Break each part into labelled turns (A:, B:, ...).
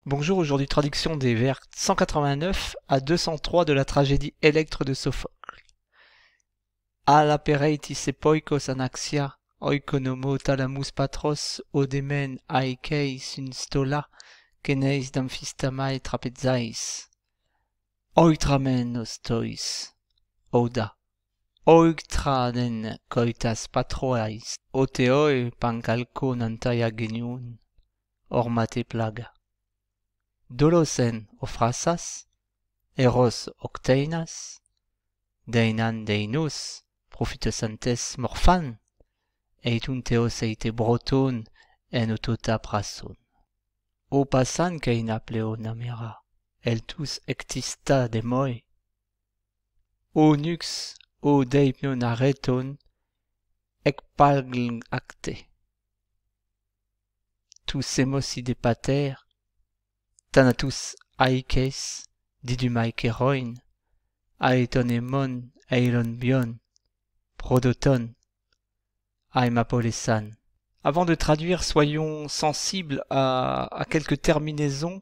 A: Bonjour, aujourd'hui traduction des vers 189 à 203 de la tragédie Électre de Sophocle. Alla pereitis epoikos anaxia, oikonomo thalamus patros, odemen aikeis in stola, keneis d'amphistamae trapezais. Oitramen ostois, oda. Oiktraden coitas patroais, oteoi pancalco nantaia geniun, ormate plaga. Dolosen ofrasas, eros octeinas, deinan deinus, profitosantes morphan, eitun theos eite broton en otota prason. O passan keina pleonamera, eltus ectista demoi, o nux, o deipnon areton, ecpalgln acte. Tous emosi de pater, Thanatus aikes, didumai keroin, aeton emon, eilon bion, prodoton, aimapolesan. Avant de traduire, soyons sensibles à quelques terminaisons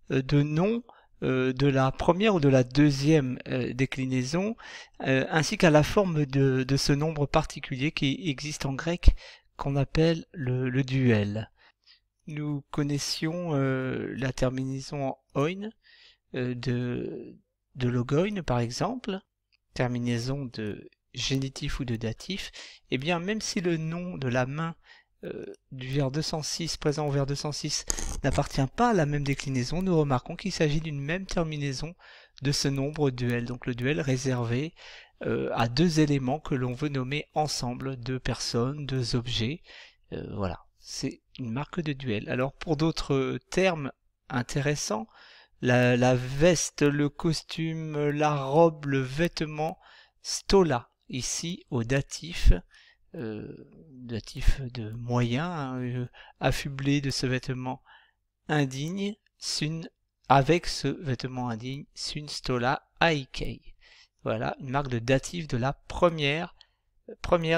A: de noms de la première ou de la deuxième déclinaison, ainsi qu'à la forme de ce nombre particulier qui existe en grec, qu'on appelle le duel. Nous connaissions la terminaison en oin de logoin par exemple, terminaison de génitif ou de datif. Et bien même si le nom de la main du vers 206 présent au vers 206 n'appartient pas à la même déclinaison, nous remarquons qu'il s'agit d'une même terminaison de ce nombre duel. Donc le duel réservé à deux éléments que l'on veut nommer ensemble, deux personnes, deux objets, voilà. C'est une marque de duel. Alors pour d'autres termes intéressants, la veste, le costume, la robe, le vêtement, stola, ici au datif, datif de moyen, affublé de ce vêtement indigne, avec ce vêtement indigne, sun stola aikei. Voilà une marque de datif de la première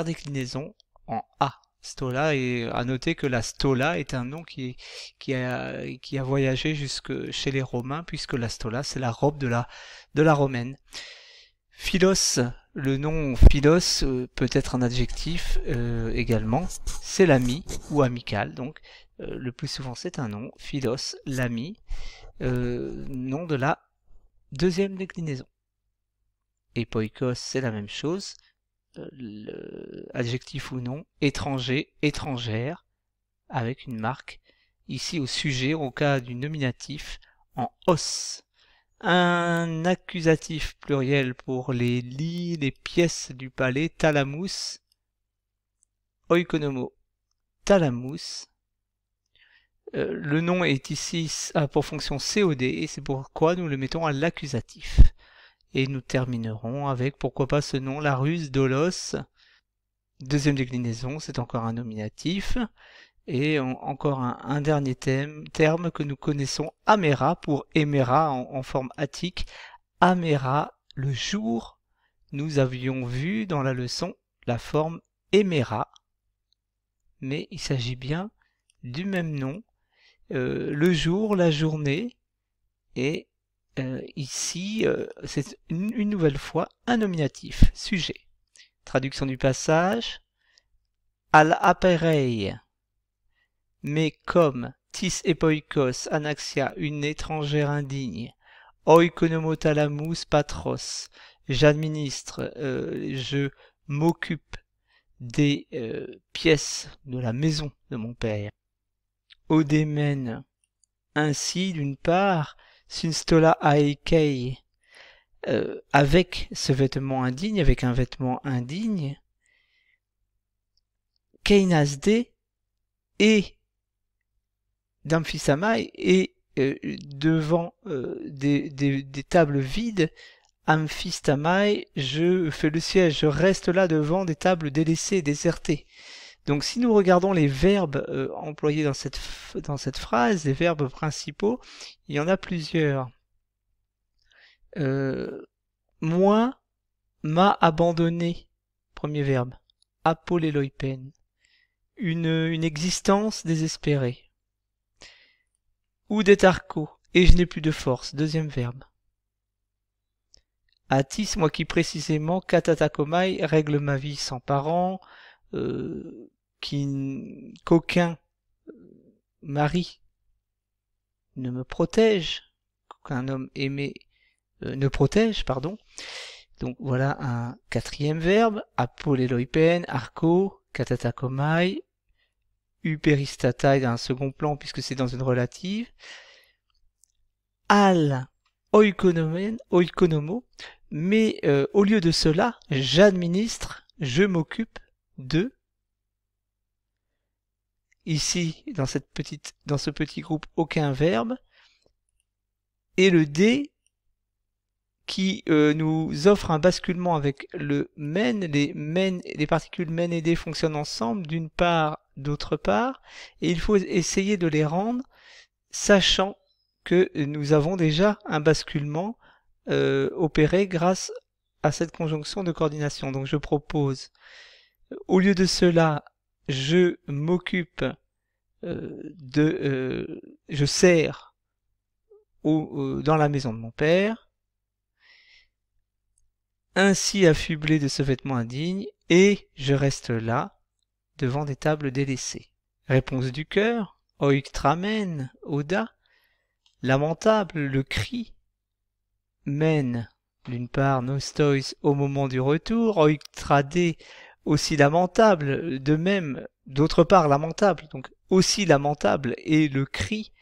A: déclinaison en A. Stola, et à noter que la stola est un nom qui a voyagé jusque chez les Romains, puisque la stola c'est la robe de la romaine. Philos, le nom philos peut être un adjectif également, c'est l'ami ou amical, donc le plus souvent c'est un nom, philos, l'ami, nom de la deuxième déclinaison. Epoikos c'est la même chose, adjectif ou non, étranger, étrangère, avec une marque, ici au sujet, au cas du nominatif, en os. Un accusatif pluriel pour les lits, les pièces du palais, thalamus, oikonomo, thalamus. Le nom est ici a pour fonction COD, et c'est pourquoi nous le mettons à l'accusatif. Et nous terminerons avec, pourquoi pas ce nom, la ruse dolos. Deuxième déclinaison, c'est encore un nominatif. Et encore un dernier terme que nous connaissons, améra, pour éméra en forme attique. Améra, le jour, nous avions vu dans la leçon la forme éméra. Mais il s'agit bien du même nom. Le jour, la journée, et ici, c'est une nouvelle fois un nominatif, sujet. Traduction du passage. Al aperei, mais comme tis epoikos anaxia, une étrangère indigne, oikonomothalamus patros, j'administre, je m'occupe des pièces de la maison de mon père. Odemen, ainsi d'une part, sunstola aikei, avec ce vêtement indigne, avec un vêtement indigne, keinasde et d'amphistamae, et devant des tables vides, amphistamae, je fais le siège, je reste là devant des tables délaissées, désertées. Donc si nous regardons les verbes employés dans cette phrase, les verbes principaux, il y en a plusieurs. Moi, m'a abandonné, premier verbe, apoleloipen, une existence désespérée. Udet arco, et je n'ai plus de force, deuxième verbe. Atis, moi qui précisément, katatakomai, règle ma vie sans parents, qu'aucun mari ne me protège, qu'aucun homme aimé ne protège, pardon. Donc voilà un quatrième verbe, apoleloipen, arco, katatakomai, uperistatai dans un second plan puisque c'est dans une relative, al oikonomo, mais au lieu de cela, j'administre, je m'occupe de. Ici, dans ce petit groupe, aucun verbe. Et le D qui nous offre un basculement avec le men. Les particules men et D fonctionnent ensemble, d'une part, d'autre part. Et il faut essayer de les rendre, sachant que nous avons déjà un basculement opéré grâce à cette conjonction de coordination. Donc je propose, au lieu de cela, je m'occupe je sers dans la maison de mon père, ainsi affublé de ce vêtement indigne, et je reste là, devant des tables délaissées. Réponse du cœur, oiktramen, oda, lamentable, le cri, men, d'une part, nostois, au moment du retour, oiktradé, aussi lamentable, de même, d'autre part, lamentable, donc aussi lamentable, et le cri,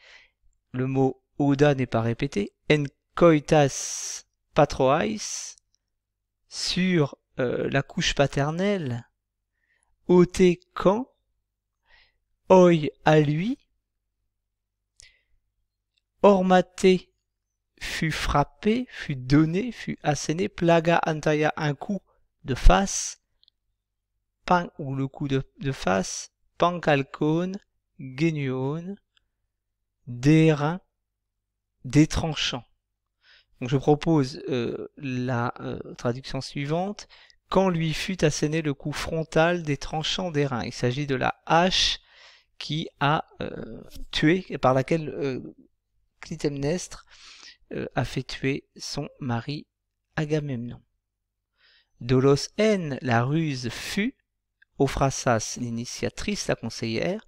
A: le mot oda n'est pas répété, en coitas patrois, sur la couche paternelle, oté quand, oi à lui, ormaté fut frappé, fut donné, fut asséné, plaga antaya un coup de face, pan ou le coup de face, pancalcone, genuone, des reins, des tranchants. Donc je propose la traduction suivante. Quand lui fut asséné le coup frontal des tranchants des reins. Il s'agit de la hache qui a tué, et par laquelle Clytemnestre a fait tuer son mari Agamemnon. Dolos en, la ruse fut, Ophrasas, l'initiatrice, la conseillère,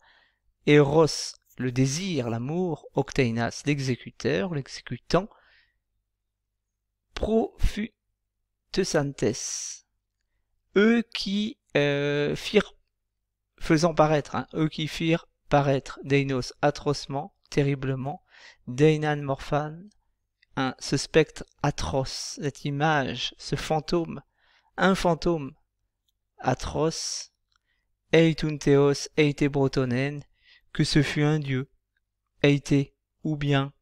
A: Eros, le désir, l'amour, Octeinas, l'exécuteur, l'exécutant, Prophutesantes, eux qui firent, faisant paraître, eux qui firent paraître Deinos atrocement, terriblement, Deinan morphan, ce spectre atroce, cette image, ce fantôme, un fantôme atroce, eitun theos eite brotonen, que ce fut un dieu, eite, ou bien,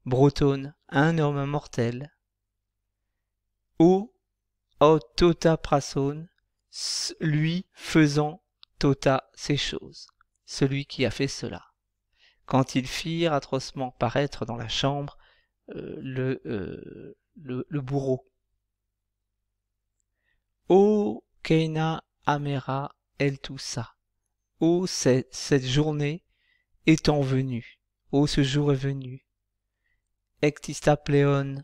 A: brotone, un homme mortel, o tota prason, lui faisant tota ces choses, celui qui a fait cela. Quand ils firent atrocement paraître dans la chambre le bourreau. O keina amera el tusa. O cette journée étant venue. O ce jour est venu. Ectista pléon,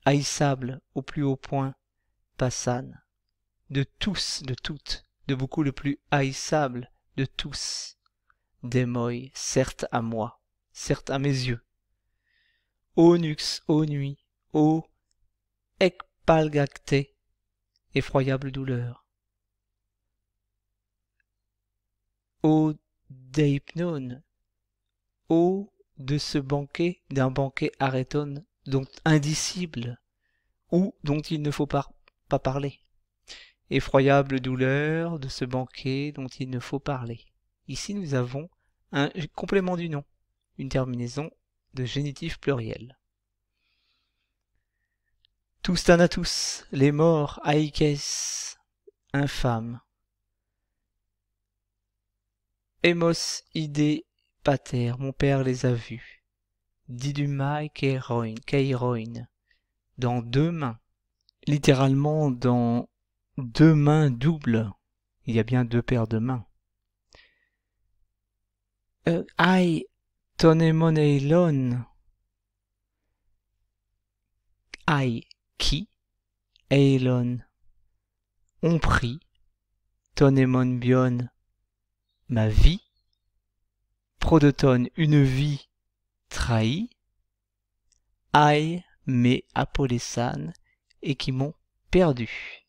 A: haïssable au plus haut point, passan. De tous, de toutes, de beaucoup le plus haïssable de tous. Démoi, certes à moi, certes à mes yeux. Ô nux, ô nuit, ô ekpalgacte, effroyable douleur. Ô deipnon, ô de ce banquet, d'un banquet aréton, donc indicible, ou dont il ne faut pas parler. Effroyable douleur de ce banquet dont il ne faut parler. Ici nous avons un complément du nom, une terminaison de génitif pluriel. Tous thanatus, les morts, aïkes, infâmes. Emos ide pater, mon père les a vus. Didumai keiroin, dans deux mains. Littéralement dans deux mains doubles. Il y a bien deux paires de mains. Ai tonemon eilon. Ai qui, eilon, ont pris, tonemon bion, ma vie, prodoton, une vie trahie, ai me apolessan, et qui m'ont perdu.